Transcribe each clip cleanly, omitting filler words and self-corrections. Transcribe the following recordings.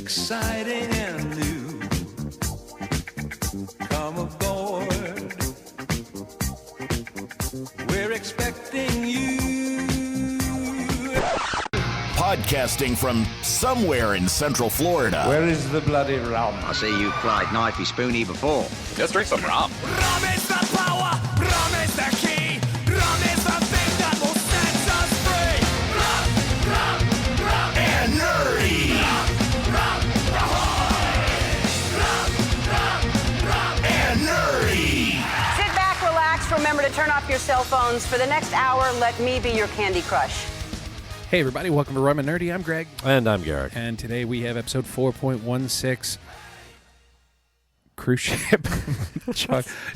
exciting and new. Come aboard. We're expecting you. Podcasting from somewhere in Central Florida. Where is the bloody rum? I see you've tried knifey spoony before. Just drink some rum. Rum is the power. Rum is the key. Rum is the thing that will set us free. Rum, rum, rum. And nerdy. Rum, ahoy. Rum, rum, rum. And nerdy. Sit back, relax. Remember to turn off your cell phones. For the next hour, let me be your Candy Crush. Hey everybody, welcome to Rum and Nerdy. I'm Greg. And I'm Garrick. And today we have episode 4.16, Cruise Ship,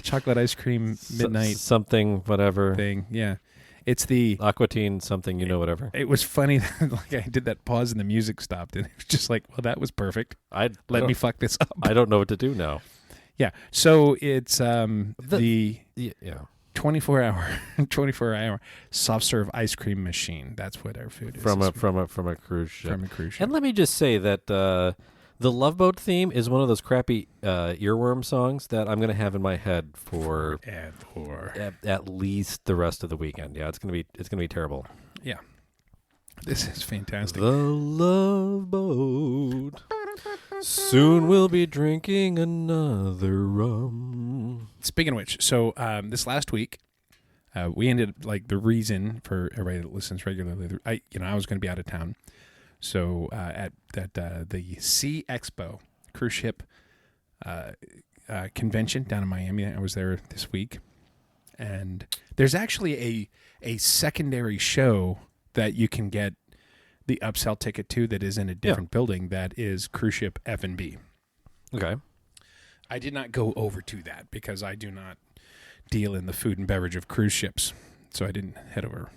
Chocolate Ice Cream Midnight something, whatever. thing. Yeah. It's the... Aquatine something, whatever. It was funny that like I did that pause and the music stopped, and it was just like, well, that was perfect. Let me fuck this up. I don't know what to do now. Yeah. So it's the Yeah. 24-hour soft serve ice cream machine. That's what our food is. From a cruise ship. From a cruise ship. And let me just say that the Love Boat theme is one of those crappy earworm songs that I'm going to have in my head for at least the rest of the weekend. Yeah, it's going to be terrible. Yeah. This is fantastic. The Love Boat. Soon we'll be drinking another rum. Speaking of which, so this last week, we ended like the reason for everybody that listens regularly. I was going to be out of town, so at the Sea Expo cruise ship convention down in Miami, I was there this week, and there's actually a secondary show that you can get the upsell ticket to that is in a different building that is cruise ship F&B. Okay. I did not go over to that because I do not deal in the food and beverage of cruise ships, so I didn't head over.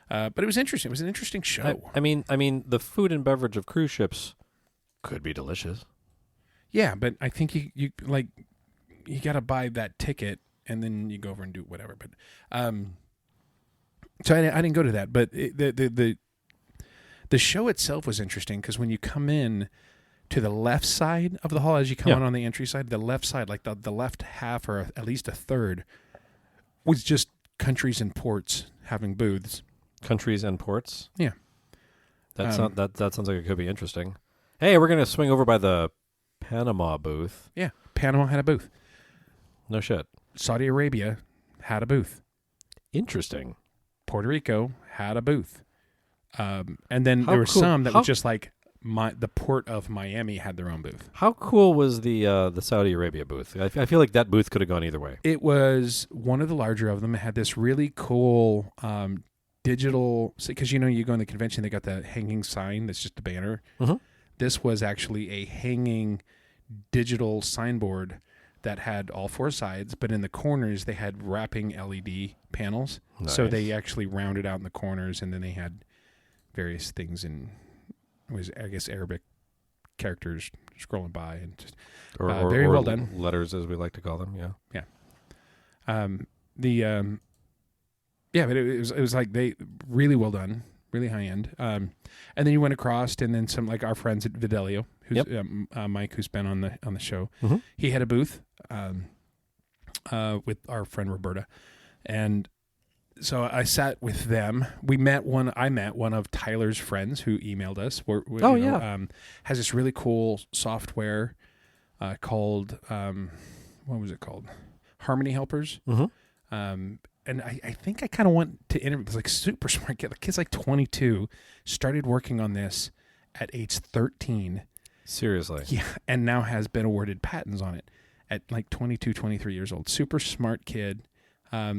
But it was interesting. It was an interesting show. I mean, the food and beverage of cruise ships could be delicious. Yeah, but I think you got to buy that ticket and then you go over and do whatever. But so I didn't go to that. But the show itself was interesting because when you come in to the left side of the hall, as you come on the entry side, the left side, like the left half or at least a third, was just countries and ports having booths. Countries and ports? Yeah. That sounds like it could be interesting. Hey, we're going to swing over by the Panama booth. Yeah. Panama had a booth. No shit. Saudi Arabia had a booth. Interesting. Puerto Rico had a booth. And then there were some that was just like the port of Miami had their own booth. How cool was the Saudi Arabia booth? I feel like that booth could have gone either way. It was one of the larger of them. It had this really cool digital, because you go in the convention, they got the hanging sign that's just a banner. Mm-hmm. This was actually a hanging digital signboard that had all four sides, but in the corners they had wrapping LED panels. Nice. So they actually rounded out in the corners, and then they had various things in, I guess, Arabic characters scrolling by, and just very well done. Letters, as we like to call them. Yeah. But it was like they really well done, really high end. And then you went across, and then some like our friends at Videlio, who's Mike, who's been on the show. Mm-hmm. He had a booth with our friend Roberta, and so I sat with them. I met one of Tyler's friends who emailed us. Has this really cool software called what was it called? Harmony Helpers. Mm-hmm. And I think I kind of want to interview. It's like super smart kid. The kid's like 22, started working on this at age 13. Seriously. Yeah, and now has been awarded patents on it at like 22, 23 years old. Super smart kid.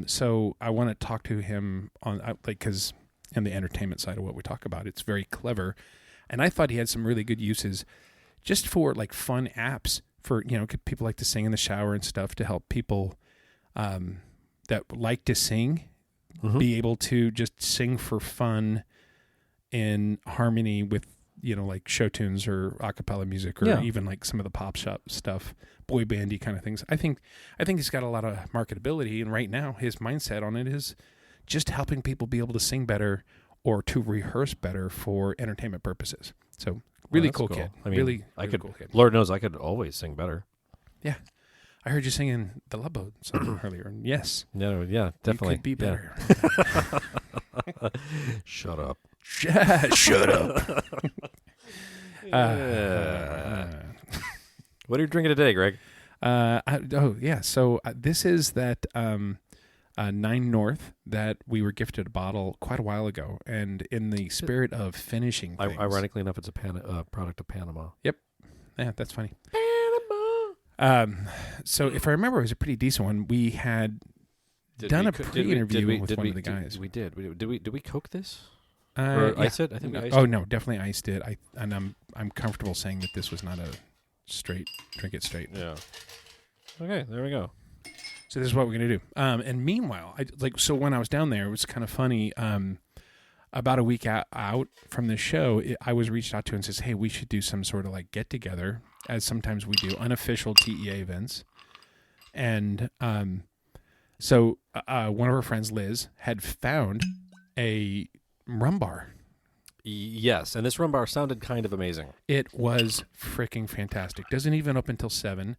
So I want to talk to him on because in the entertainment side of what we talk about, it's very clever. And I thought he had some really good uses just for like fun apps for, people like to sing in the shower and stuff to help people that like to sing be able to just sing for fun in harmony with, like show tunes or a cappella music or even like some of the pop shop stuff, boy bandy kind of things. I think he's got a lot of marketability, and right now his mindset on it is just helping people be able to sing better or to rehearse better for entertainment purposes. So Really that's cool kid. I mean, really I could. cool kid. Lord knows I could always sing better. Yeah. I heard you singing the Love Boat song earlier. And yes. No, yeah, definitely. You could be better. Yeah. Shut up. Shut up. What are you drinking today, Greg? So this is that 9 North that we were gifted a bottle quite a while ago. And in the spirit of finishing things. Ironically enough, it's a product of Panama. Yep. Yeah, that's funny. So if I remember, it was a pretty decent one. We had done a pre-interview with one of the guys. We did. Did we Coke this? Or ice it? I think we iced Oh it. no, definitely iced it. I'm comfortable saying that this was not a straight drink it straight. Yeah. Okay, there we go. So this is what we're gonna do. And meanwhile, so when I was down there, it was kind of funny. About a week out from the show, I was reached out to and says, "Hey, we should do some sort of like get together, as sometimes we do, unofficial TEA events." And so one of our friends, Liz, had found a rum bar. Yes, and this rum bar sounded kind of amazing. It was freaking fantastic. Doesn't even open until 7.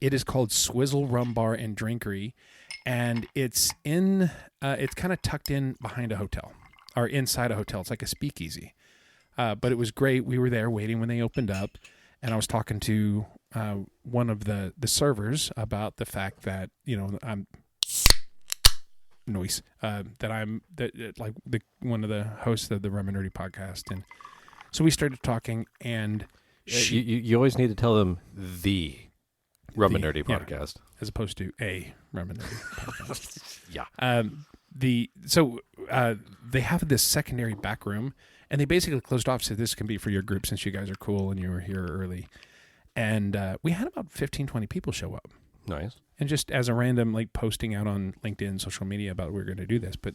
It is called Swizzle Rum Bar and Drinkery, and it's in. It's kind of tucked in behind a hotel. Or inside a hotel. It's like a speakeasy. But it was great. We were there waiting when they opened up, and I was talking to one of the servers about the fact that, I'm noise, one of the hosts of the Rum and Nerdy podcast. And so we started talking, and you always need to tell them the Rum and Nerdy podcast. As opposed to a Rum and Nerdy podcast. Yeah. They have this secondary back room, and they basically closed off, so this can be for your group since you guys are cool and you were here early. And we had about 15, 20 people show up. Nice. And just as a random, posting out on LinkedIn, social media about we're going to do this. But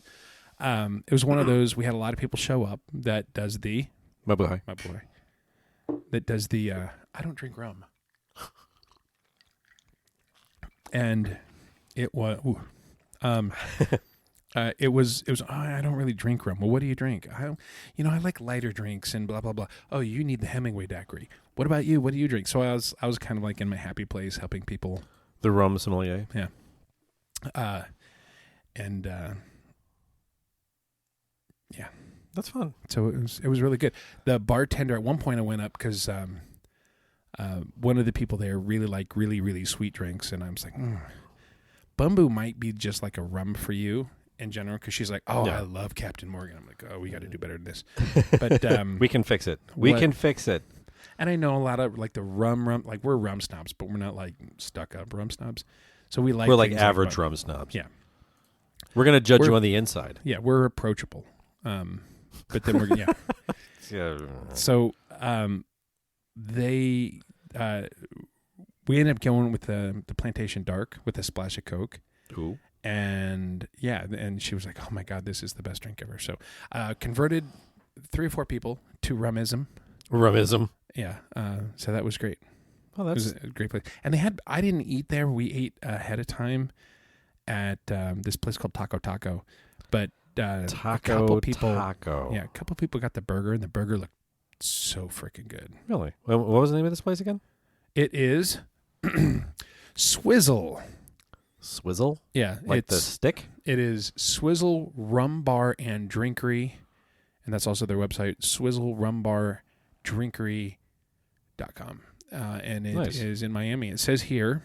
it was one of those, we had a lot of people show up that does the... My boy. That does the, I don't drink rum. And it was... It was. Oh, I don't really drink rum. Well, what do you drink? I like lighter drinks and blah blah blah. Oh, you need the Hemingway daiquiri. What about you? What do you drink? So I was kind of like in my happy place, helping people. The rum sommelier. Yeah. Yeah, that's fun. So it was really good. The bartender at one point I went up because one of the people there really like really really sweet drinks, and I was like, Bumbu might be just like a rum for you. In general, because she's like, I love Captain Morgan. I'm like, we got to do better than this. But we can fix it. We can fix it. And I know a lot of like the rum, like we're rum snobs, but we're not like stuck up rum snobs. So we're like average rum snobs. Yeah, we're gonna judge you on the inside. Yeah, we're approachable. But then we're yeah. So we ended up going with the Plantation Dark with a splash of Coke. Ooh. And she was like, "Oh my God, this is the best drink ever." So, converted 3 or 4 people to rumism. Rumism. Yeah. So that was great. Oh, that's it was a great place. And I didn't eat there. We ate ahead of time at this place called Taco Taco. But a couple people got the burger, and the burger looked so freaking good. Really? What was the name of this place again? It is Swizzle. Swizzle? Yeah. Like the stick? It is Swizzle Rum Bar and Drinkery. And that's also their website, swizzlerumbardrinkery.com. And it is in Miami. It says here,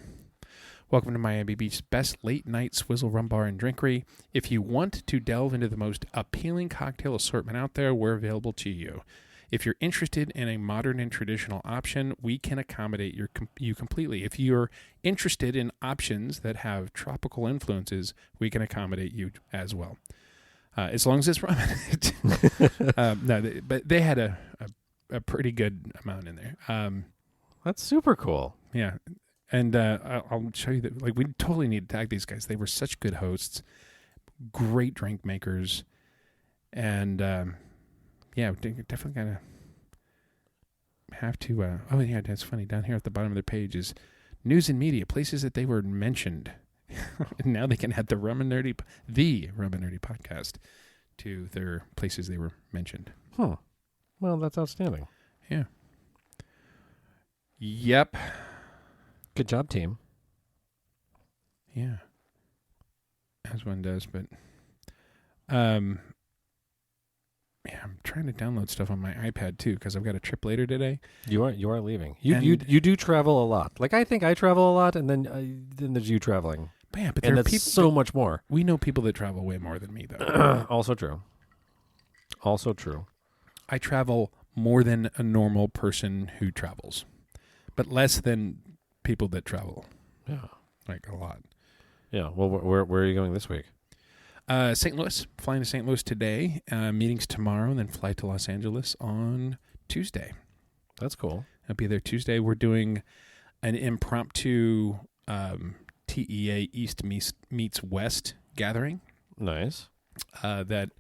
"Welcome to Miami Beach's best late night Swizzle Rum Bar and Drinkery. If you want to delve into the most appealing cocktail assortment out there, we're available to you. If you're interested in a modern and traditional option, we can accommodate you completely. If you're interested in options that have tropical influences, we can accommodate you as well. As long as it's rum in it." But they had a pretty good amount in there. That's super cool. Yeah. And I'll show you that. Like, we totally need to tag these guys. They were such good hosts, great drink makers, and definitely kind of have to. That's funny. Down here at the bottom of their page is news and media, places that they were mentioned. And now they can add the Rum and Nerdy podcast to their places they were mentioned. Huh. Well, that's outstanding. Yeah. Yep. Good job, team. Yeah. As one does, but yeah, I'm trying to download stuff on my iPad too because I've got a trip later today. You are leaving. You do travel a lot. Like I think I travel a lot, and then there's you traveling. But yeah, but And there are that's people. so much more. We know people that travel way more than me, though. Also true. Also true. I travel more than a normal person who travels, but less than people that travel. Yeah. Like a lot. Yeah. Well, where are you going this week? St. Louis. Flying to St. Louis today. Meetings tomorrow, and then fly to Los Angeles on Tuesday. That's cool. I'll be there Tuesday. We're doing an impromptu TEA East meets West gathering. Nice. That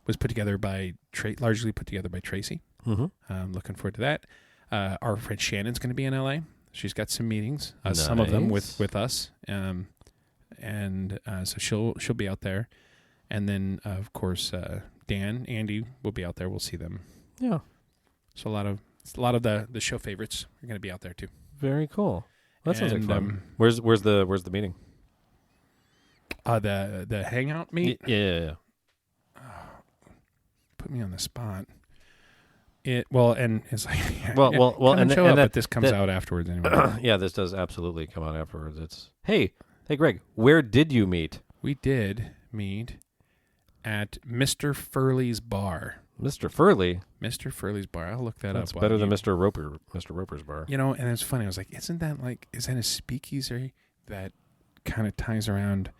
was put together by largely put together by Tracy. Mm-hmm. I'm looking forward to that. Our friend Shannon's going to be in LA. She's got some meetings, some of them with us, so she'll be out there, and then of course Andy will be out there. We'll see them. Yeah. So a lot of the show favorites are going to be out there too. Very cool. That sounds like And, fun. Where's the meeting? The hangout meet. Yeah. Put me on the spot. And it's like Well, come and show up, that- but this comes out afterwards anyway. Yeah, this does absolutely come out afterwards. It's hey, Greg, where did you meet? We did meet at Mr. Furley's bar. Mr. Furley. Mr. Furley's bar. I'll look that That's up. better than Mr. Roper's bar. You know, and it's funny. I was like, is that a speakeasy that kind of ties around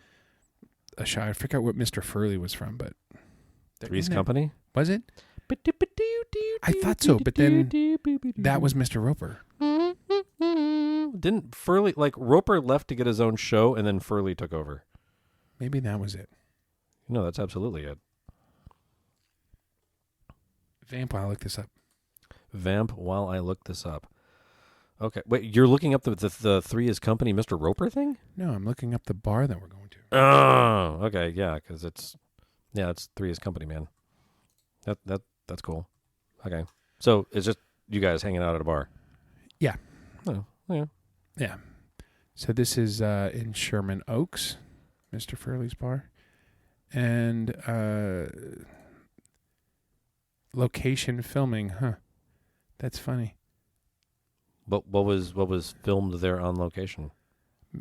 a shop? I forgot what Mr. Furley was from, but Three's Company? Was it? I thought so, but then that was Mr. Roper. Didn't Furley, Roper left to get his own show, and then Furley took over? Maybe that was it. No, that's absolutely it. Vamp, I'll look this up. Vamp while I look this up. Okay. Wait, you're looking up the Three is Company Mr. Roper thing? No, I'm looking up the bar that we're going to. Oh, okay. Yeah, because it's Three is Company, man. That's cool. Okay. So it's just you guys hanging out at a bar? Yeah. Oh, yeah. Yeah. So this is in Sherman Oaks, Mr. Furley's bar. And location filming, that's funny. But what was filmed there on location?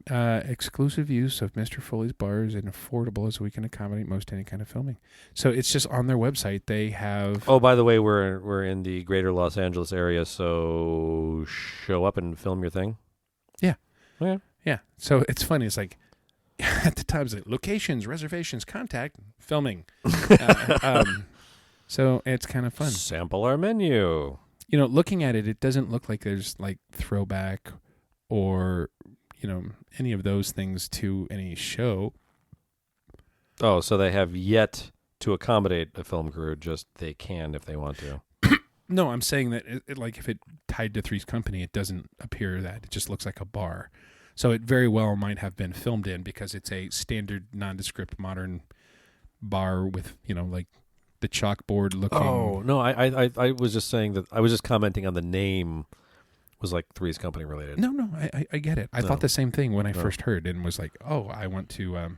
Exclusive use of Mr. Foley's bar is as affordable as we can accommodate most any kind of filming. So it's just on their website. They have. Oh, by the way, we're in the greater Los Angeles area, so show up and film your thing. Yeah. Okay. Yeah. So it's funny. It's like at the time, it's like locations, reservations, contact, filming. So it's kind of fun. Sample our menu. You know, looking at it, it doesn't look like there's like throwback or any of those things to any show. Oh, so they have yet to accommodate a film crew, just they can if they want to. No, I'm saying that if it tied to Three's Company, it doesn't appear that. It just looks like a bar. So it very well might have been filmed in because it's a standard nondescript modern bar with, like the chalkboard looking. Oh, no, I was just saying that I was just commenting on the name was like Three's Company related. No, I get it. I thought the same thing when I first heard and was like, oh, I want to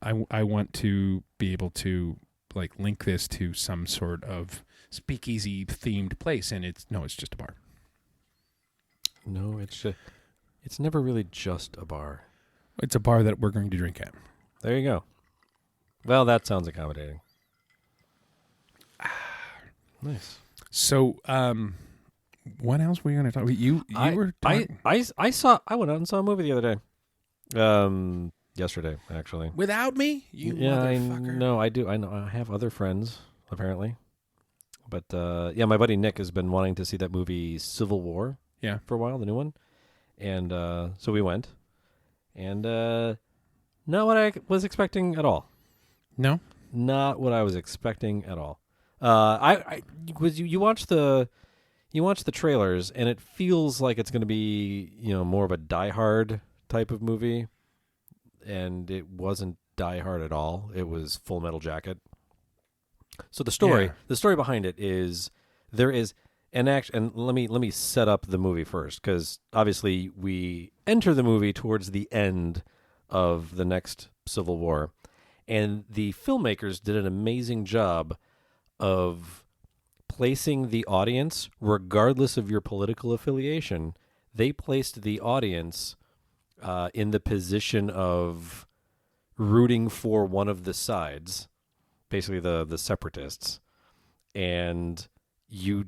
I want to be able to like link this to some sort of speakeasy themed place, and it's just a bar. No, it's never really just a bar. It's a bar that we're going to drink at. There you go. Well, that sounds accommodating. Nice. So, what else were you going to talk about? You were talking... I went out and saw a movie the other day. Yesterday, actually. Without me? You motherfucker. I know. I do. I know. I have other friends, apparently. But, my buddy Nick has been wanting to see that movie Civil War for a while, the new one. And so we went. And not what I was expecting at all. No? Not what I was expecting at all. You watch the trailers, and it feels like it's going to be more of a Die Hard type of movie, and it wasn't Die Hard at all. It was Full Metal Jacket. So the story behind it is there is And let me set up the movie first, because obviously we enter the movie towards the end of the next Civil War, and the filmmakers did an amazing job of placing the audience, regardless of your political affiliation. They placed the audience in the position of rooting for one of the sides, basically the separatists, and you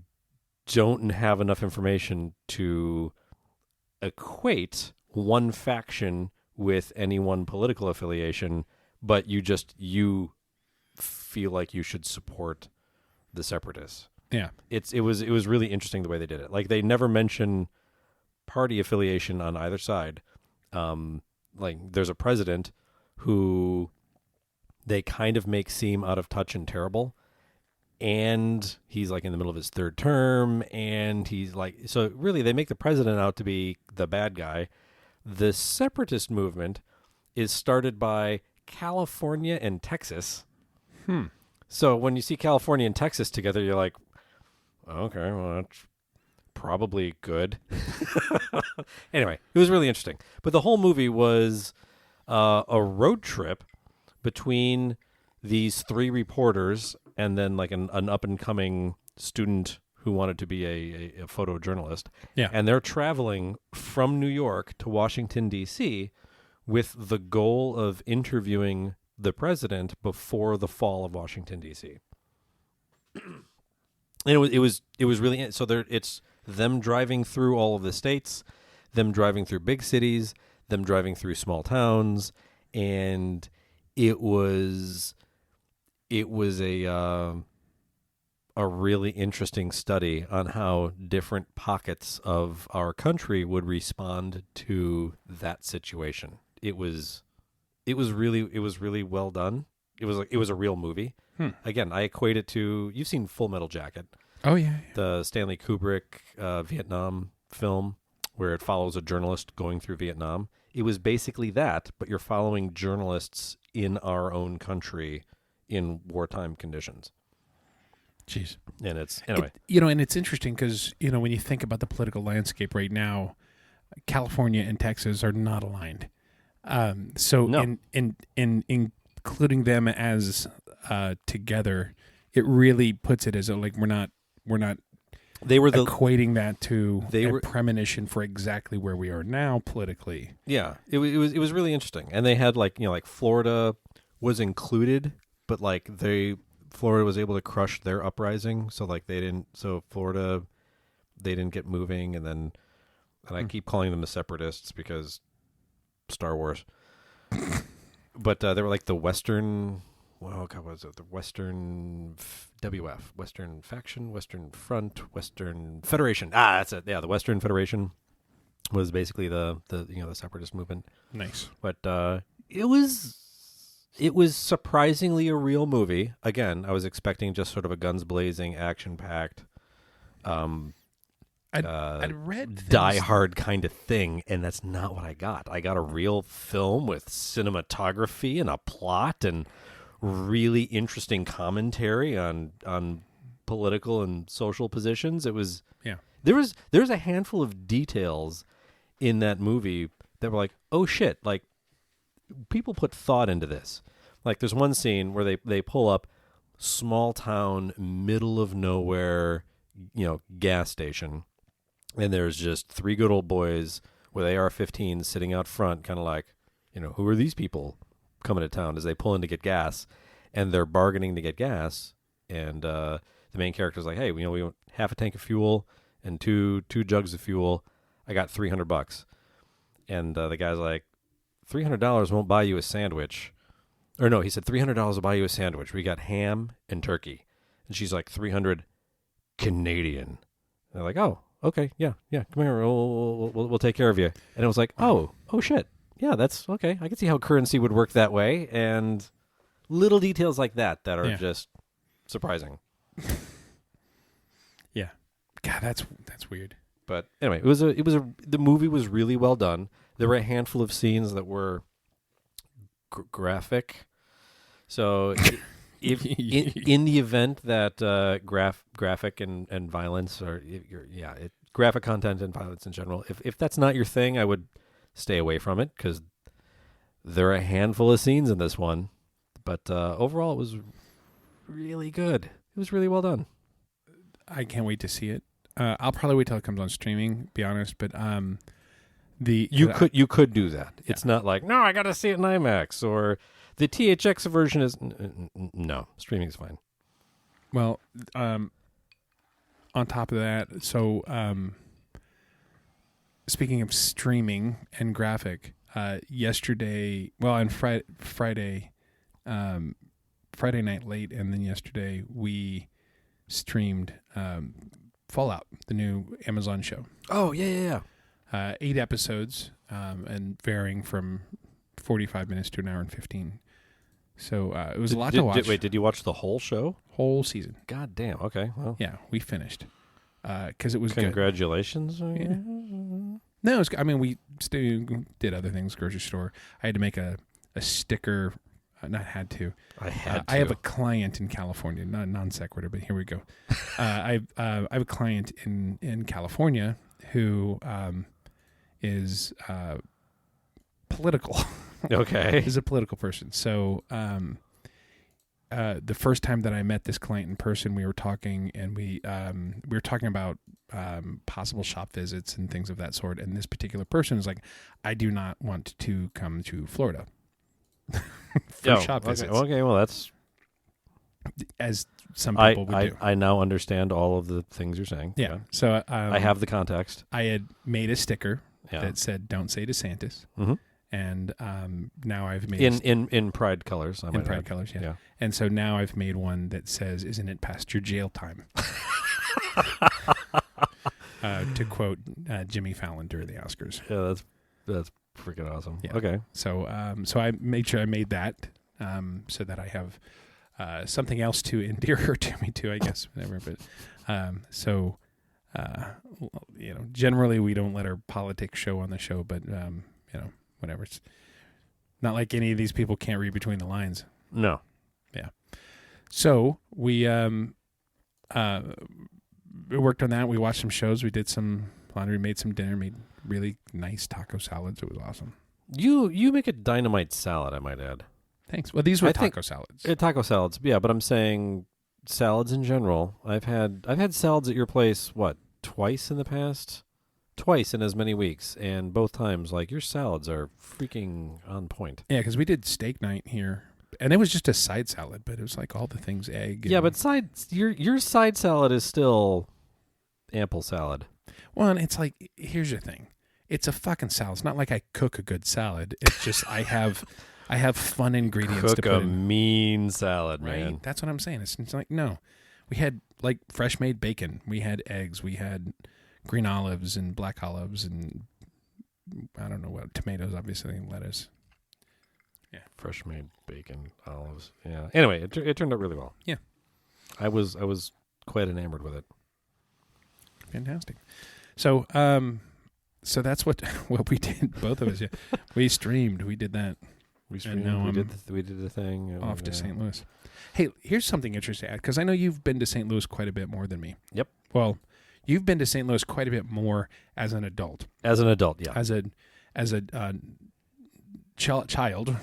don't have enough information to equate one faction with any one political affiliation, but you feel like you should support the separatists. Yeah. It was really interesting the way they did it. Like, they never mention party affiliation on either side. Like, there's a president who they kind of make seem out of touch and terrible, and he's like in the middle of his third term, and he's like, so really they make the president out to be the bad guy. The separatist movement is started by California and Texas. So when you see California and Texas together, you're like, okay, well, that's probably good. Anyway, it was really interesting. But the whole movie was a road trip between these three reporters and then like an up-and-coming student who wanted to be a photojournalist. Yeah. And they're traveling from New York to Washington, D.C. with the goal of interviewing the president before the fall of Washington, D.C. And it was really, so it's them driving through all of the states, them driving through big cities, them driving through small towns, and it was a really interesting study on how different pockets of our country would respond to that situation. It was really well done. It was a real movie. Again, I equate it to, you've seen Full Metal Jacket. Oh yeah. The Stanley Kubrick Vietnam film where it follows a journalist going through Vietnam. It was basically that, but you're following journalists in our own country in wartime conditions. Jeez. And it's, anyway. And it's interesting because, when you think about the political landscape right now, California and Texas are not aligned. So No. in including them as together, it really puts it as we're not They were equating that to a premonition for exactly where we are now politically. Yeah, it was really interesting, and they had like Florida was included, but Florida was able to crush their uprising, so Florida they didn't get moving, and I keep calling them the separatists because Star Wars, but they were like the Western. Well, God, what was it? The Western WF, Western Faction, Western Front, Western Federation. That's it. Yeah, the Western Federation was basically the separatist movement. Nice, but it was surprisingly a real movie. Again, I was expecting just sort of a guns blazing, action packed, I'd read Die Hard kind of thing, and that's not what I got. I got a real film with cinematography and a plot and really interesting commentary on political and social positions. It was there was a handful of details in that movie that were like, oh shit, like people put thought into this. Like there's one scene where they pull up small town, middle of nowhere, gas station, and there's just three good old boys with AR-15s sitting out front, kind of like, who are these people coming to town, as they pull in to get gas, and they're bargaining to get gas, and the main character's like, hey, we want half a tank of fuel and two jugs of fuel. I got $300. And the guy's like, $300 won't buy you a sandwich. Or no, he said $300 will buy you a sandwich. We got ham and turkey. And she's like, 300 Canadian. And they're like, oh, okay, yeah, come here, we'll take care of you. And it was like, oh shit. Yeah, that's okay. I can see how currency would work that way, and little details like that are just surprising. Yeah, God, that's weird. But anyway, the movie was really well done. There were a handful of scenes that were graphic, so if in the event that graphic and violence or graphic content and violence in general, if that's not your thing, I would stay away from it because there are a handful of scenes in this one. But overall, it was really good. It was really well done. I can't wait to see it. I'll probably wait till it comes on streaming. Be honest, but you could do that. Yeah. It's not like no, I got to see it in IMAX or the THX version is no streaming is fine. Well, on top of that, so speaking of streaming and graphic, yesterday, well, on Friday night late, and then yesterday we streamed Fallout, the new Amazon show. Oh, yeah. 8 episodes, and varying from 45 minutes to an hour and 15. So it was a lot to watch. Did you watch the whole show? Whole season. God damn. Okay. Well. Yeah, we finished. Because it was Congratulations. good. Yeah. No, it was, I mean, we still did other things, grocery store. I had to make a sticker. Not had to. I had to. I have a client in California, not non sequitur, but here we go. I have a client in California who is political. Okay. Is a political person. So the first time that I met this client in person, we were talking, and we were talking about possible shop visits and things of that sort. And this particular person is like, I do not want to come to Florida. For shop visits. Okay, well, that's as some people would do. I now understand all of the things you're saying. Yeah. So I have the context. I had made a sticker that said "Don't say DeSantis," and now I've made in pride colors. In pride colors, yeah. And so now I've made one that says, "Isn't it past your jail time?" To quote Jimmy Fallon during the Oscars. Yeah, that's freaking awesome. Yeah. Okay. So so I made sure I made that so that I have something else to endear her to me too, I guess, whatever. But generally we don't let our politics show on the show, but whatever. It's not like any of these people can't read between the lines. No. Yeah. So we worked on that. We watched some shows. We did some laundry, made some dinner, made really nice taco salads. It was awesome. You make a dynamite salad, I might add. Thanks. Well, these were taco salads. Taco salads, yeah, but I'm saying salads in general. I've had salads at your place, twice in the past? Twice in as many weeks, and both times, like, your salads are freaking on point. Yeah, because we did steak night here, and it was just a side salad, but it was like all the things, egg. Yeah, but your side salad is still ample salad. Well, and it's like, here's your thing. It's a fucking salad. It's not like I cook a good salad. It's just I have fun ingredients to put in. Cook a mean salad, right? man. That's what I'm saying. It's like, no. We had like fresh made bacon. We had eggs. We had green olives and black olives and I don't know what, tomatoes, obviously, and lettuce. Yeah. Fresh made bacon, olives. Yeah. Anyway, it turned out really well. Yeah. I was quite enamored with it. Fantastic. So so that's what we did, both of us. Yeah. We streamed. We did that. We did the thing. Off to St. Louis. Hey, here's something interesting, because I know you've been to St. Louis quite a bit more than me. Yep. Well, you've been to St. Louis quite a bit more as an adult. As an adult, yeah. As a child,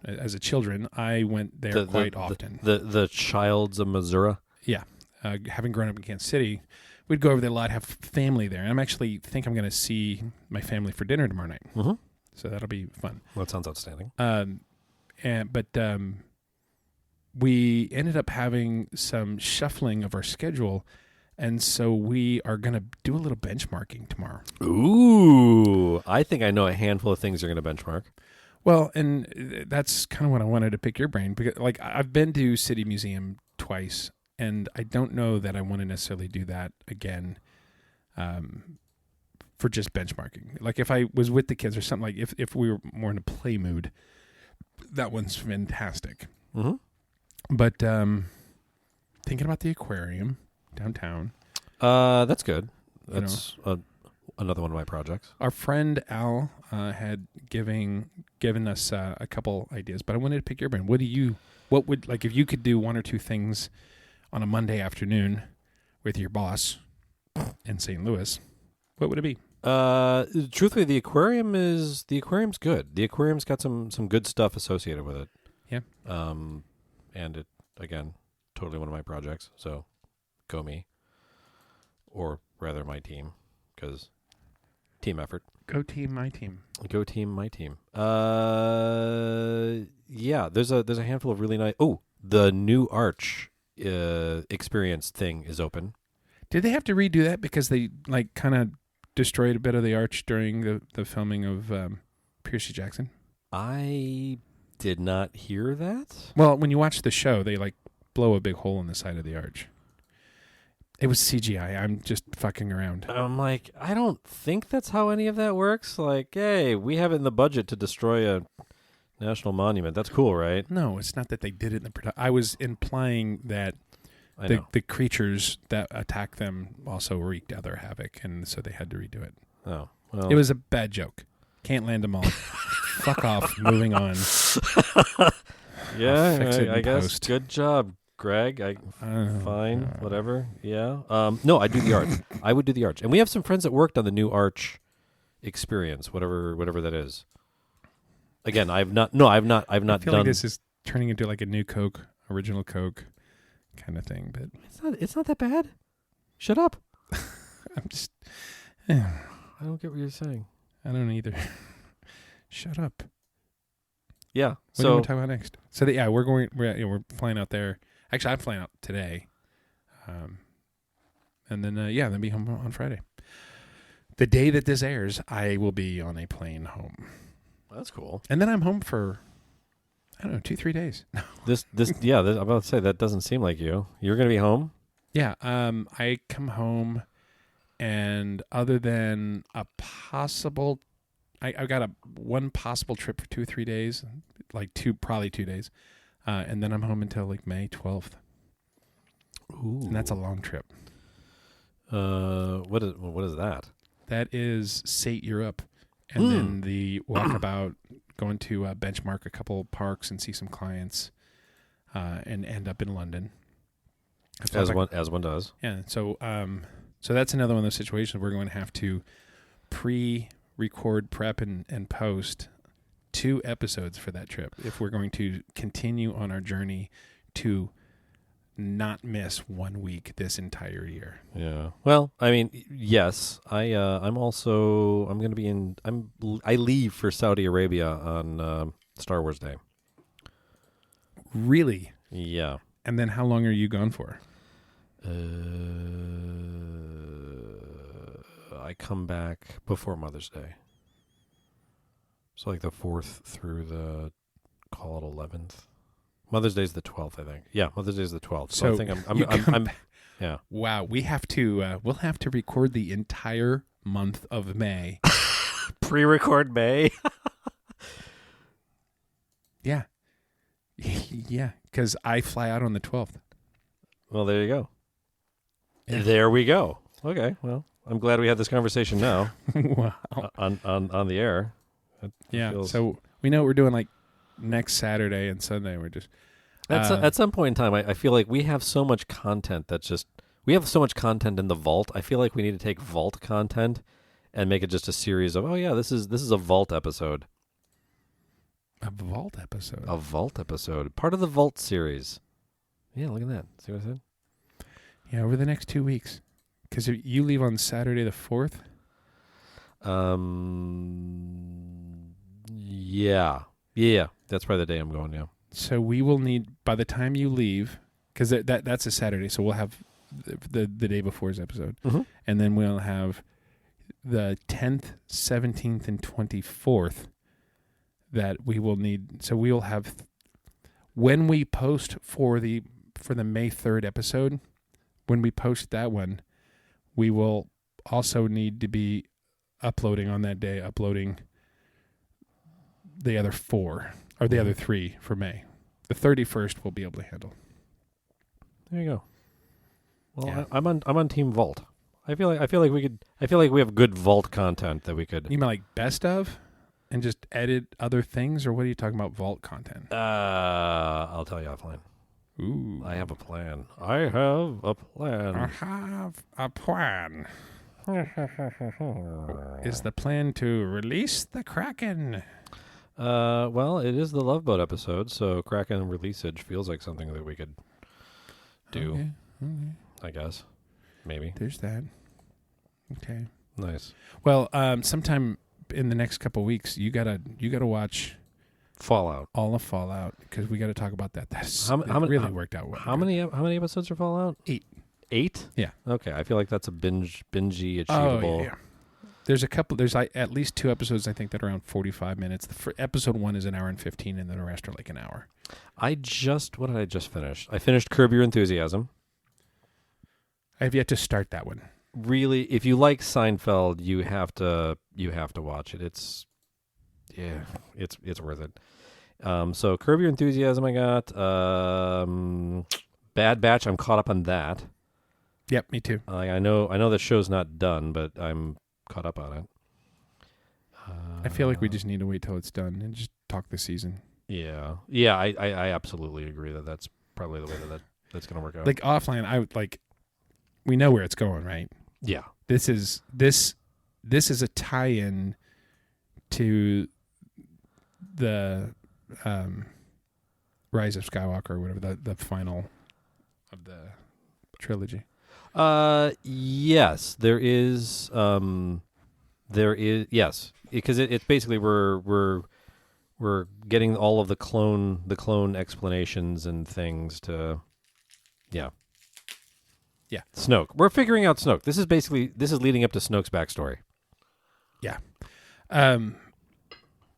as a children, I went there quite often. The childs of Missouri. Yeah. Having grown up in Kansas City, we'd go over there a lot, have family there. And I'm going to see my family for dinner tomorrow night. Mm-hmm. So that'll be fun. Well, that sounds outstanding. But we ended up having some shuffling of our schedule, and so we are going to do a little benchmarking tomorrow. Ooh, I think I know a handful of things you're going to benchmark. Well, and that's kind of what I wanted to pick your brain, because like I've been to City Museum twice, and I don't know that I want to necessarily do that again. For just benchmarking. Like if I was with the kids or something, like if we were more in a play mood, that one's fantastic. Mm-hmm. But thinking about the aquarium downtown. That's good. That's another one of my projects. Our friend Al had given us a couple ideas, but I wanted to pick your brain. What do you What would, like, if you could do one or two things on a Monday afternoon with your boss in St. Louis, what would it be? Truthfully, the aquarium's good. The aquarium's got some good stuff associated with it. Yeah. And it, again, totally one of my projects. So, go me, or rather my team, because team effort. Go team, my team. Go team, my team. Yeah. There's a handful of really nice. Oh, the new Arch experience thing is open. Did they have to redo that because they like kind of destroyed a bit of the arch during the filming of Percy Jackson? I did not hear that. Well, when you watch the show, they like blow a big hole in the side of the arch. It was CGI. I'm just fucking around. I'm like, I don't think that's how any of that works. Like, hey, we have it in the budget to destroy a national monument. That's cool, right? No, it's not that they did it in the production. I was implying that I know. the creatures that attack them also wreaked other havoc, and so they had to redo it. Oh, well. It was a bad joke. Can't land them all. Fuck off. Moving on. Yeah, fix it I in guess. post. Good job, Greg. Fine, whatever. Yeah. No, I'd do the arch. I would do the arch. And we have some friends that worked on the new arch experience, whatever that is. Again, I've not I feel done. like this is turning into like a new Coke, original Coke kind of thing, but It's not that bad. Shut up. I'm just I don't get what you're saying. I don't either. Shut up. Yeah. What do you want to talk about next? So we're flying out there. Actually, I'm flying out today. And then then be home on Friday. The day that this airs, I will be on a plane home. That's cool. And then I'm home for, I don't know, 2-3 days. I'm about to say, that doesn't seem like you. You're going to be home? Yeah. I come home, and other than a possible, I've got one possible trip for 2 or 3 days, probably 2 days. And then I'm home until like May 12th. Ooh. And that's a long trip. What is that? That is SATE Europe. And then the walkabout, going to benchmark a couple parks and see some clients, and end up in London. As one does. Yeah. So that's another one of those situations we're going to have to pre-record, prep, and post 2 episodes for that trip if we're going to continue on our journey to not miss 1 week this entire year. Yeah. Well, I mean, yes. I leave for Saudi Arabia on Star Wars Day. Really? Yeah. And then how long are you gone for? I come back before Mother's Day. So like the 4th through the, call it 11th. Mother's Day is the 12th, I think. Yeah, Mother's Day is the 12th. So I think I'm yeah. Wow, we'll have to record the entire month of May. Pre-record May. Yeah. Yeah, because I fly out on the 12th. Well, there you go. Yeah. There we go. Okay, well, I'm glad we had this conversation now. Wow. On the air. Yeah, so we know what we're doing like next Saturday and Sunday. We're just... At some point in time, I feel like we have so much content we have so much content in the vault. I feel like we need to take vault content and make it just a series of, this is a vault episode. A vault episode? A vault episode. Part of the vault series. Yeah, look at that. See what I said? Yeah, over the next 2 weeks. Because you leave on Saturday the 4th? Yeah. Yeah, that's probably the day I'm going, yeah. So we will need, by the time you leave, because that's a Saturday, so we'll have the day before's episode. Mm-hmm. And then we'll have the 10th, 17th, and 24th that we will need. So we'll have, when we post for the May 3rd episode, when we post that one, we will also need to be uploading on that day, the other 4 or the other 3 for May. The 31st we'll be able to handle. There you go. Well, Yeah. I'm on Team Vault. I feel like we have good Vault content that we could. You mean like best of? and just edit other things, or what are you talking about? Vault content? I'll tell you offline. Ooh, I have a plan. I have a plan. I have a plan. Is the plan to release the Kraken? Well, it is the Love Boat episode, so Kraken releaseage feels like something that we could do. Okay. I guess. Maybe. There's that. Okay. Nice. Well, sometime in the next couple weeks, you gotta watch Fallout. all of Fallout, because we got to talk about that. That's How really many- worked out well. How many episodes are Fallout? 8. 8? Yeah. Okay, I feel like that's a bingey Oh, achievable. yeah. There's a couple. There's at least 2 episodes, I think, that are around 45 minutes. Episode 1 is an hour and 15, and then the rest are like an hour. What did I just finish? I finished Curb Your Enthusiasm. I have yet to start that one. Really, if you like Seinfeld, you have to watch it. It's worth it. So Curb Your Enthusiasm, I got. Bad Batch, I'm caught up on that. Yep, me too. I know the show's not done, but I'm caught up on it. I feel like we just need to wait till it's done and just talk the season. Yeah. I absolutely agree that that's probably the way that's gonna work out. Like offline, I would like. We know where it's going, right? Yeah. This is a tie-in to the Rise of Skywalker, or whatever the final of the trilogy. Yes, there is yes, because it's basically we're getting all of the clone explanations and things to, yeah. Snoke. We're figuring out Snoke. This is leading up to Snoke's backstory. Yeah.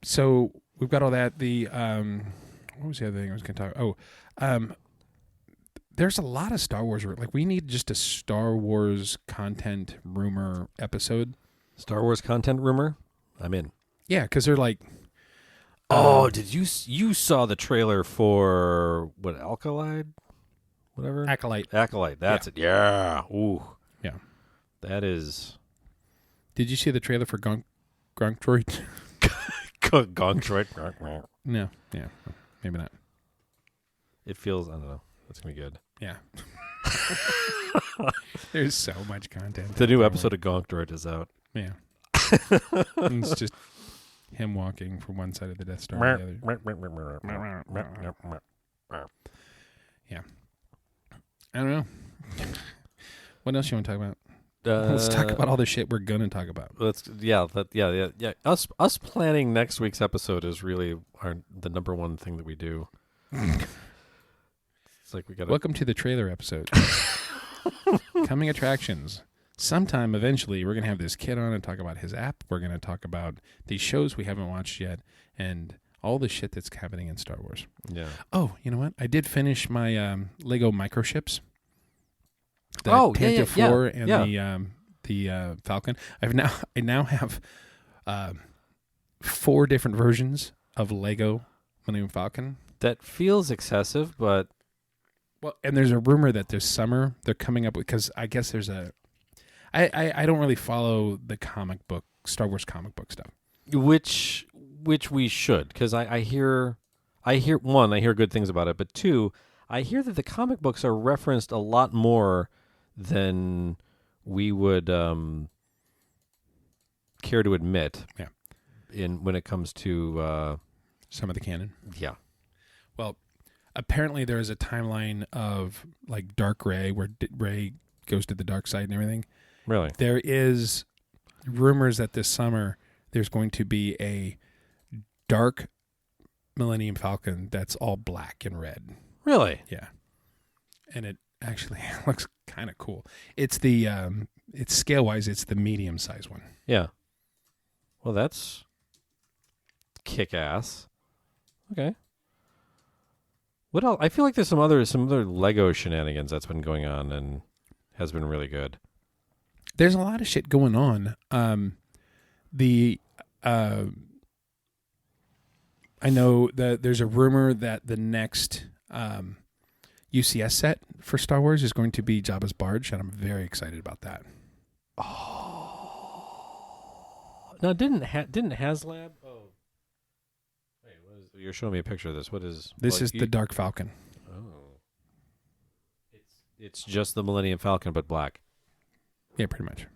So we've got all that. The what was the other thing I was going to talk? There's a lot of Star Wars. Like, we need just a Star Wars content rumor episode. Star Wars content rumor? I'm in. Yeah, because they're like, did you saw the trailer for what, Alkalide? Whatever. Acolyte. That's it. Yeah. Ooh. Yeah. That is. Did you see the trailer for Gonk Droid? Gonk. No. Yeah. Maybe not. It feels, I don't know. That's going to be good. Yeah. There's so much content. The new episode of Gonk Droid is out. Yeah. And it's just him walking from one side of the Death Star to the other. Yeah. I don't know. What else you want to talk about? Let's talk about all the shit we're gonna talk about. Yeah. Us planning next week's episode is really the number one thing that we do. It's like we got. Welcome to the trailer episode. Coming attractions. Sometime eventually, we're gonna have this kid on and talk about his app. We're gonna talk about these shows we haven't watched yet, and all the shit that's happening in Star Wars. Yeah. Oh, you know what? I did finish my Lego microships. The yeah. 4 and the Falcon. I now have 4 different versions of Lego Millennium Falcon. That feels excessive, but Well, and there's a rumor that this summer they're coming up with, because I guess there's a. I don't really follow the Star Wars comic book stuff. which we should, because I hear one, I hear good things about it, but 2, I hear that the comic books are referenced a lot more than we would care to admit. Yeah. When it comes to Some of the canon. yeah. Well, apparently there is a timeline of like Dark Rey, where Rey goes to the dark side and everything. Really? There is rumors that this summer there's going to be a dark Millennium Falcon that's all black and red. Really? Yeah. And it actually looks kind of cool. It's the it's scale-wise, it's the medium-sized one. Yeah. Well, that's kick-ass. Okay. What else? I feel like there's some other Lego shenanigans that's been going on and has been really good. There's a lot of shit going on. I know that there's a rumor that the next UCS set for Star Wars is going to be Jabba's barge, and I'm very excited about that. Oh. Now, didn't HasLab? Oh, you're showing me a picture of this. What is This is the Dark Falcon. Oh, it's just the Millennium Falcon, but black. Yeah, pretty much.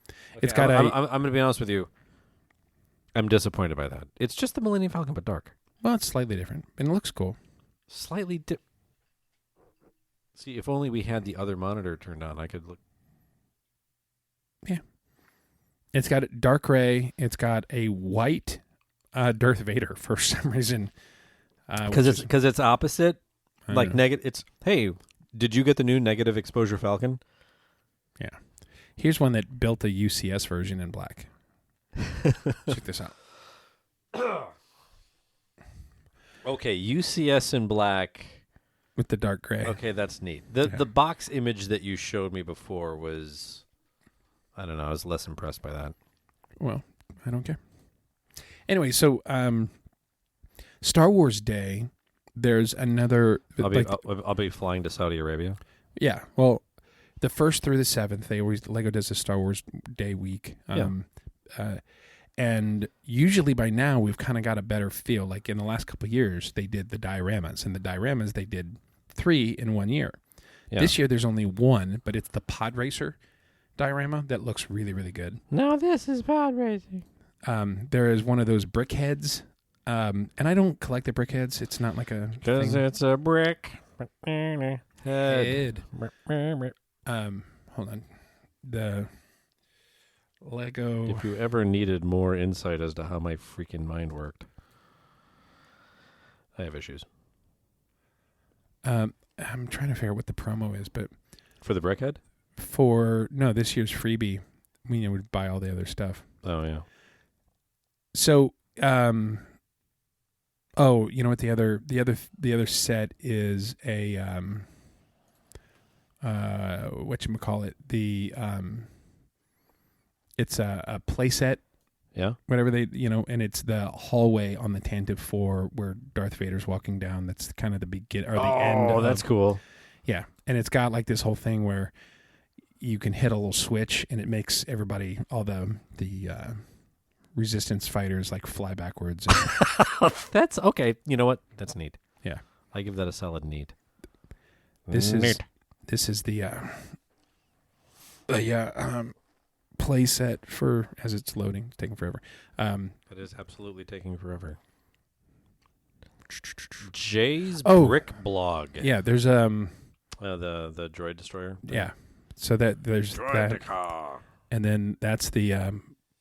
Okay, It's got I'm going to be honest with you. I'm disappointed by that. It's just the Millennium Falcon, but dark. Well, it's slightly different, and it looks cool. Slightly See, if only we had the other monitor turned on, I could look. Yeah. It's got a dark gray. It's got a white Darth Vader for some reason. Because it's opposite. Like know. negative. It's, hey, did you get the new negative exposure Falcon? Yeah. Here's one that built a UCS version in black. Check this out. Okay, UCS in black. With the dark gray. Okay, that's neat. The box image that you showed me before was, I don't know, I was less impressed by that. Well, I don't care. Anyway, so Star Wars Day, there's another... I'll be flying to Saudi Arabia. Yeah, well, the 1st through the 7th, Lego does a Star Wars Day week. And usually by now, we've kind of got a better feel. Like in the last couple of years, they did the dioramas. And the dioramas, they did 3 in 1 year. Yeah. This year, there's only 1, but it's the Pod Racer diorama that looks really, really good. No, this is Pod Racing. There is one of those brick heads. And I don't collect the brick heads. It's not like a... Because it's a brick head. Hold on. The... Lego. If you ever needed more insight as to how my freaking mind worked, I have issues. I'm trying to figure out what the promo is, but for the brickhead, this year's freebie, we would buy all the other stuff. Oh yeah. So, you know what the other set is a whatchamacallit, the it's a play set. Yeah. Whatever and it's the hallway on the Tantive 4 where Darth Vader's walking down. That's kind of the end. Oh, that's cool. Yeah. And it's got like this whole thing where you can hit a little switch and it makes everybody, all the resistance fighters like fly backwards. That's okay. You know what? That's neat. Yeah. I give that a solid neat. This is the play set for as it's loading. It's taking forever. It is absolutely taking forever. Jay's Brick Blog. Yeah, there's the droid destroyer. Yeah. So there's that. And then that's the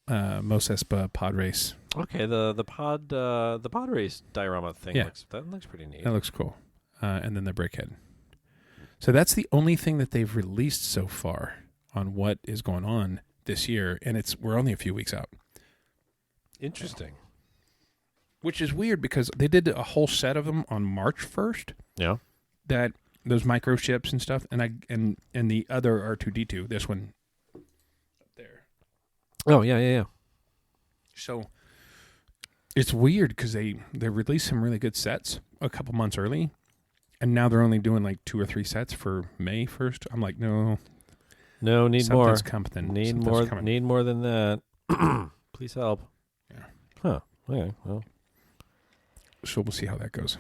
Mos Espa pod race. Okay, the pod race diorama thing looks pretty neat. That looks cool. And then the brickhead. So that's the only thing that they've released so far on what is going on this year, and we're only a few weeks out. Interesting. Which is weird because they did a whole set of them on March 1st. Yeah. That those microchips and stuff, and the other R2D2, this one up there. Oh yeah. So it's weird because they released some really good sets a couple months early, and now they're only doing like 2 or 3 sets for May 1st. I'm like, no, need more. Need more than that. Please help. Yeah. Huh. Okay. Well, so we'll see how that goes.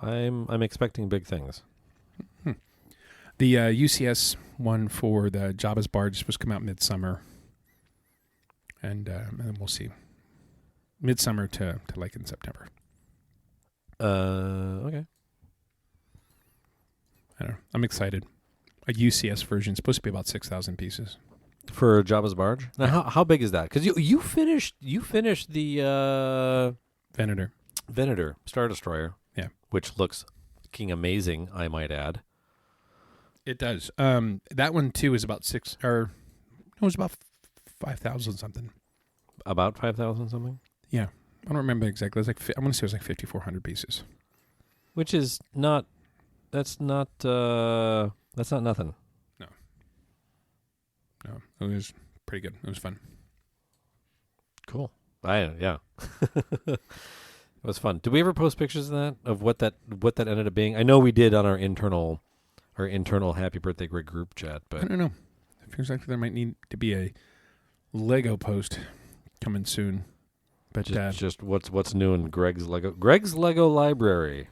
I'm expecting big things. The UCS one for the Jabba's Barge is supposed to come out midsummer, and then we'll see. Midsummer to like in September. Okay. I don't know. I'm excited. A UCS version is supposed to be about 6,000 pieces for Jabba's Barge. Now, how big is that? Because you finished the Venator Star Destroyer. Yeah, which looks fucking amazing. I might add. It does. That one too is about it was about 5,000 something. About 5,000 something. Yeah, I don't remember exactly. It was I want to say it was like 5,400 pieces. Which is not. That's not nothing. No, it was pretty good. It was fun. Cool. Yeah. It was fun. Did we ever post pictures of what that ended up being? I know we did on our internal Happy Birthday Greg group chat, but I don't know. It feels like there might need to be a Lego post coming soon. But just what's new in Greg's Lego library.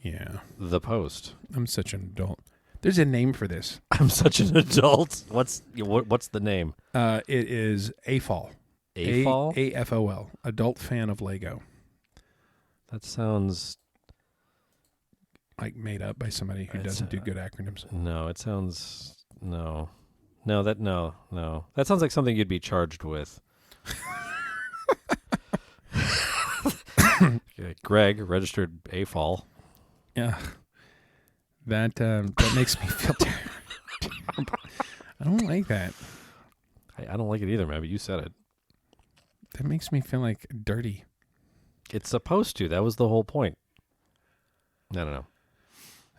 Yeah, The Post. I'm such an adult. There's a name for this. I'm such an adult. What's the name? It is AFOL. AFOL? AFOL. Adult fan of Lego. That sounds like made up by somebody who doesn't do good acronyms. No, it sounds no. That sounds like something you'd be charged with. Greg, registered AFOL. Yeah. That makes me feel terrible. I don't like that. I don't like it either, man, but you said it. That makes me feel like dirty. It's supposed to. That was the whole point. I don't know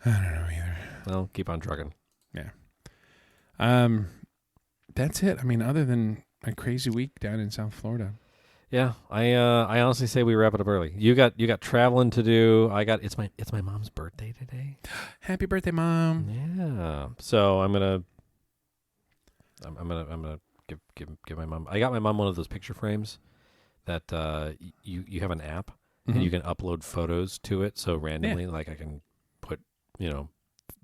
either. Well, keep on trucking. Yeah. That's it. I mean, other than a crazy week down in South Florida. Yeah, I honestly say we wrap it up early. You got traveling to do. It's my mom's birthday today. Happy birthday, Mom. Yeah. So I'm gonna give my mom. I got my mom one of those picture frames that you have an app and you can upload photos to it. So randomly, like I can put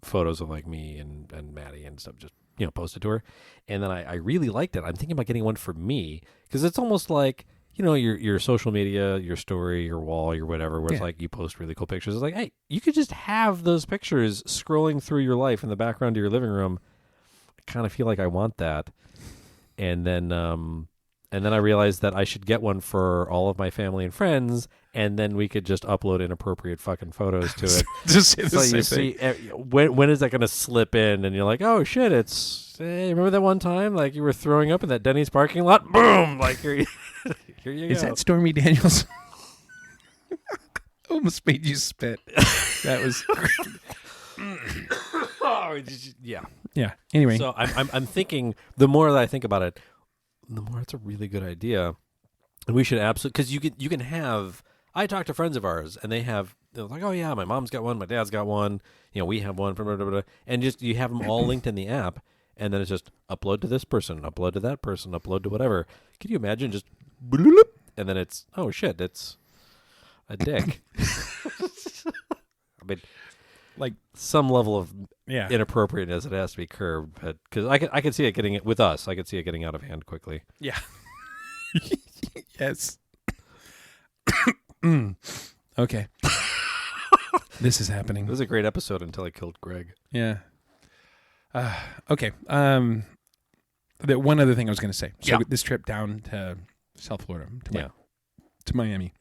photos of like me and Maddie and stuff, just post it to her. And then I really liked it. I'm thinking about getting one for me because it's almost like your social media, your story, your wall, your whatever, where it's like you post really cool pictures. It's like, hey, you could just have those pictures scrolling through your life in the background of your living room. I kind of feel like I want that. And then I realized that I should get one for all of my family and friends, and then we could just upload inappropriate fucking photos to it. Just say the so same you thing. see, when is that going to slip in? And you're like, oh shit, hey, remember that one time like you were throwing up in that Denny's parking lot? Boom! Like here you go. Is that Stormy Daniels? Almost made you spit. That was. Yeah. Yeah. Anyway, So I'm thinking. The more that I think about it, the more it's a really good idea, and we should absolutely because you can have. I talk to friends of ours, and they're like, oh yeah, my mom's got one, my dad's got one. We have one, blah, blah, blah, blah. And just you have them all linked in the app, and then it's just upload to this person, upload to that person, upload to whatever. Can you imagine just, bloop, and then it's oh shit, it's a dick. I mean, like some level of inappropriateness, it has to be curbed, because I could see it getting with us. I could see it getting out of hand quickly. Yeah. Yes. Okay. This is happening. It was a great episode until I killed Greg. Yeah. Okay. The one other thing I was going to say. So this trip down to South Florida, to Miami,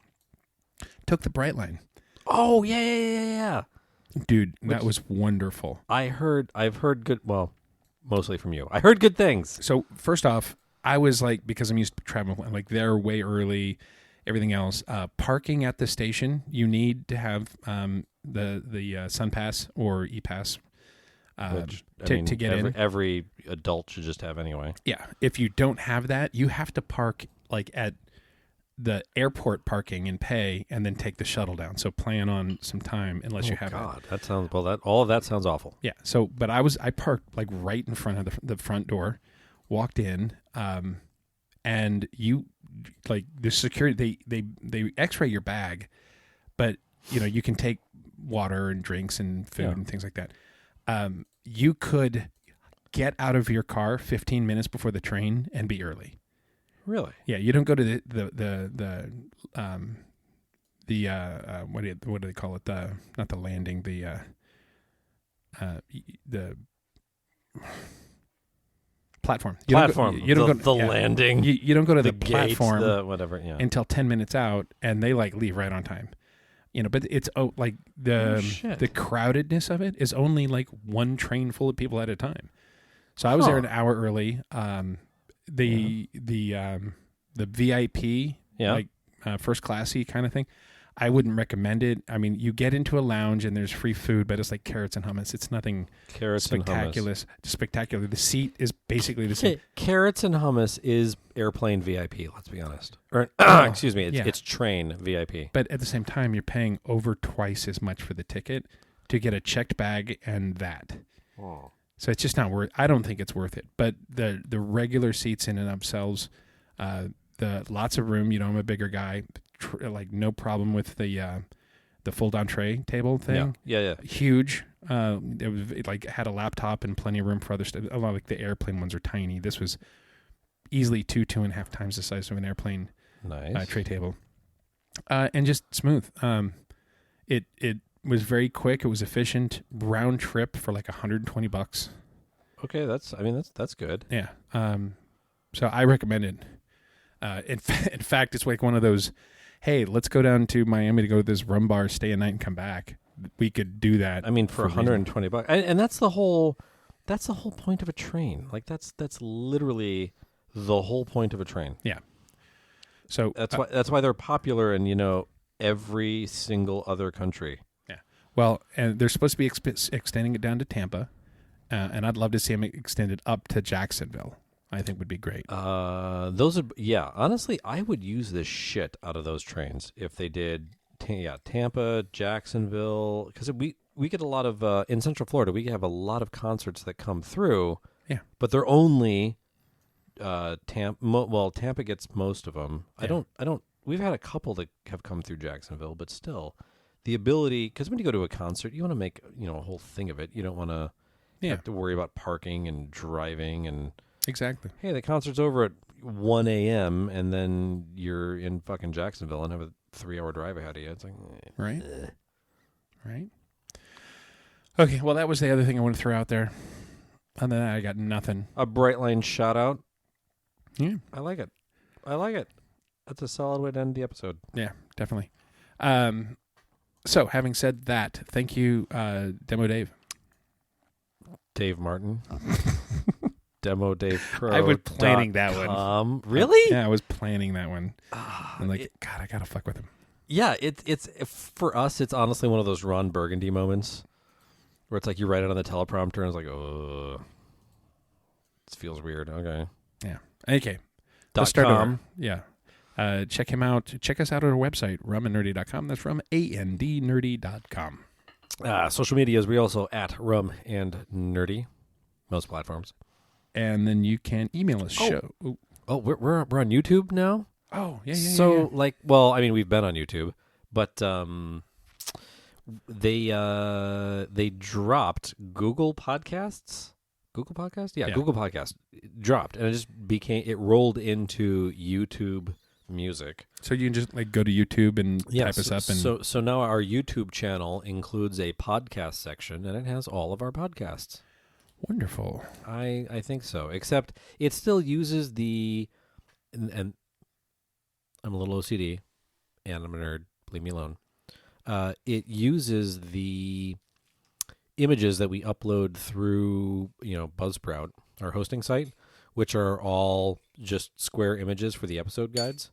took the Brightline. Oh yeah. Dude, that was wonderful. I've heard good, well, mostly from you. I heard good things. So first off, I was like, because I'm used to traveling, like they're way early, everything else. Parking at the station, you need to have the Sun Pass or ePass to get in. Every adult should just have anyway. Yeah. If you don't have that, you have to park like at the airport parking and pay, and then take the shuttle down. So plan on some time unless you have God, that sounds all of that sounds awful. Yeah. So, but I parked like right in front of the front door, walked in, and you like the security. They X-ray your bag, but you can take water and drinks and food and things like that. You could get out of your car 15 minutes before the train and be early. Really? Yeah, you don't go to the what do they call it? Not the landing, the platform. You don't go the landing. You don't go to the gate, platform, whatever. Yeah. until 10 minutes out, and they like leave right on time. But it's like the crowdedness of it is only like one train full of people at a time. So I was there an hour early. The VIP, like first classy kind of thing, I wouldn't recommend it. I mean, you get into a lounge and there's free food, but it's like carrots and hummus. It's nothing spectacular. The seat is basically the same. Carrots and hummus is airplane VIP. Let's be honest. Or excuse me, it's train VIP. But at the same time, you're paying over twice as much for the ticket to get a checked bag and that. Oh. So it's just not worth. I don't think it's worth it. But the regular seats in and of themselves, the lots of room. I'm a bigger guy, like no problem with the fold-down tray table thing. Yeah. Huge. It like had a laptop and plenty of room for other stuff. A lot like the airplane ones are tiny. This was easily 2.5 times the size of an airplane tray table, and just smooth. It was very quick. It was efficient. Round trip for like $120. Okay, that's good. Yeah. So I recommend it. In fact, it's like one of those, hey, let's go down to Miami to go to this rum bar, stay a night, and come back. We could do that. I mean, for $120, and that's the whole point of a train. Like that's literally the whole point of a train. Yeah. So that's why they're popular in every single other country. Yeah. Well, and they're supposed to be extending it down to Tampa, and I'd love to see them extended up to Jacksonville. I think would be great. Honestly, I would use the shit out of those trains if they did. Tampa, Jacksonville, because we get a lot of in Central Florida. We have a lot of concerts that come through. Yeah, but they're only Tampa gets most of them. Yeah. I don't. We've had a couple that have come through Jacksonville, but still, the ability, because when you go to a concert, you want to make a whole thing of it. You don't want to have to worry about parking and driving and. Exactly. Hey, the concert's over at 1 a.m. and then you're in fucking Jacksonville and have a 3-hour drive ahead of you. It's like, right. Right. Okay, well, that was the other thing I want to throw out there. Other than that, I got nothing. A Brightline shout out. Yeah. I like it. That's a solid way to end the episode. Yeah, definitely. So, having said that, thank you, Demo Dave. Dave Martin. Demo Dave Pro. I was planning that one. Really? Yeah, I was planning that one. I'm like, God, I gotta fuck with him. Yeah, it's for us. It's honestly one of those Ron Burgundy moments where it's like you write it on the teleprompter and it's like, oh, this feels weird. Okay. Yeah. Okay. Let's start over. Yeah. Check him out. Check us out at our website, rumandnerdy.com. That's rumandnerdy.com. Social media is we also at Rum and Nerdy, most platforms. And then you can email us. We're on YouTube now. Oh, yeah. So we've been on YouTube, but they dropped Google Podcasts. Google Podcast? Yeah, Google Podcast dropped, and it rolled into YouTube Music. So you can just go to YouTube and type us up. And so now our YouTube channel includes a podcast section, and it has all of our podcasts. Wonderful. I think so, except it still uses and I'm a little OCD, and I'm a nerd. Leave me alone. It uses the images that we upload through, Buzzsprout, our hosting site, which are all just square images for the episode guides.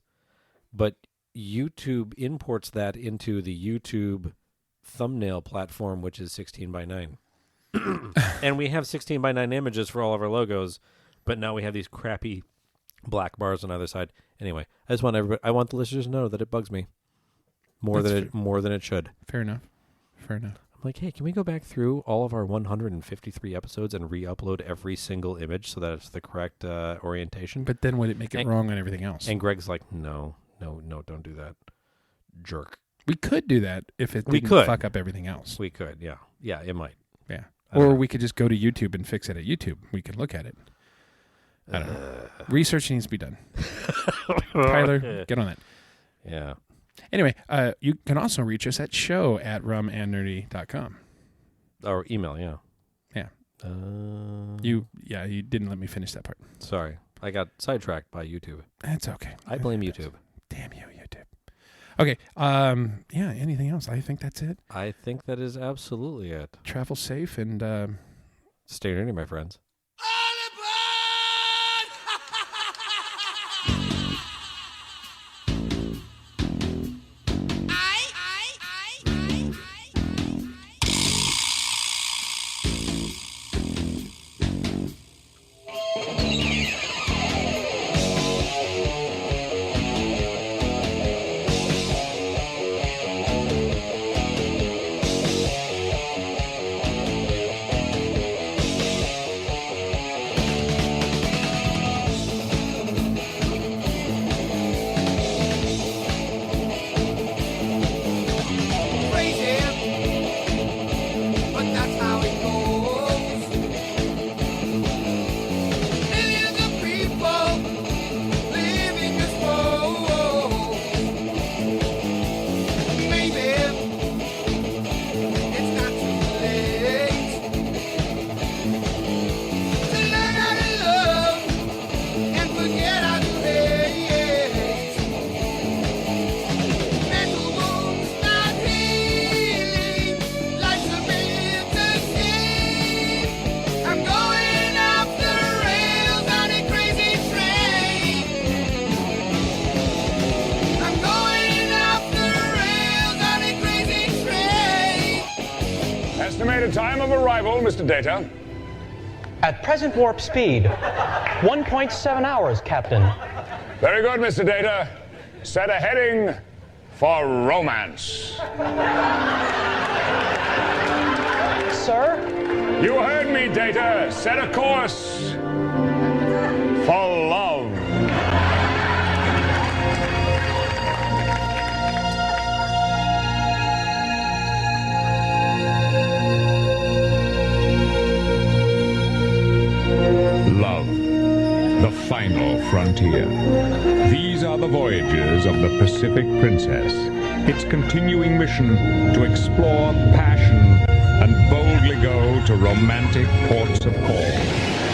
But YouTube imports that into the YouTube thumbnail platform, which is 16:9. And we have 16:9 images for all of our logos, but now we have these crappy black bars on either side. Anyway, I want the listeners to know that it bugs me more than it should. Fair enough. I'm like, hey, can we go back through all of our 153 episodes and re-upload every single image so that it's the correct orientation? But then would it make it wrong on everything else? And Greg's like, no, don't do that, jerk. We could do that if it didn't fuck up everything else. We could, yeah. Yeah, it might. Yeah. Or we could just go to YouTube and fix it at YouTube. We could look at it. I don't know. Research needs to be done. Tyler, get on that. Yeah. Anyway, you can also reach us at show@rumandnerdy.com. Or email, yeah. Yeah. You didn't let me finish that part. Sorry. I got sidetracked by YouTube. That's okay. I blame YouTube. Damn you, YouTube. Okay. Anything else? I think that's it. I think that is absolutely it. Travel safe and stay nerdy, my friends. arrival, Mr. Data? At present warp speed, 1.7 hours, Captain. Very good, Mr. Data. Set a heading for romance. Sir? You heard me, Data. Set a course for love. Love, the final frontier. These are the voyages of the Pacific Princess. Its continuing mission to explore passion and boldly go to romantic ports of call.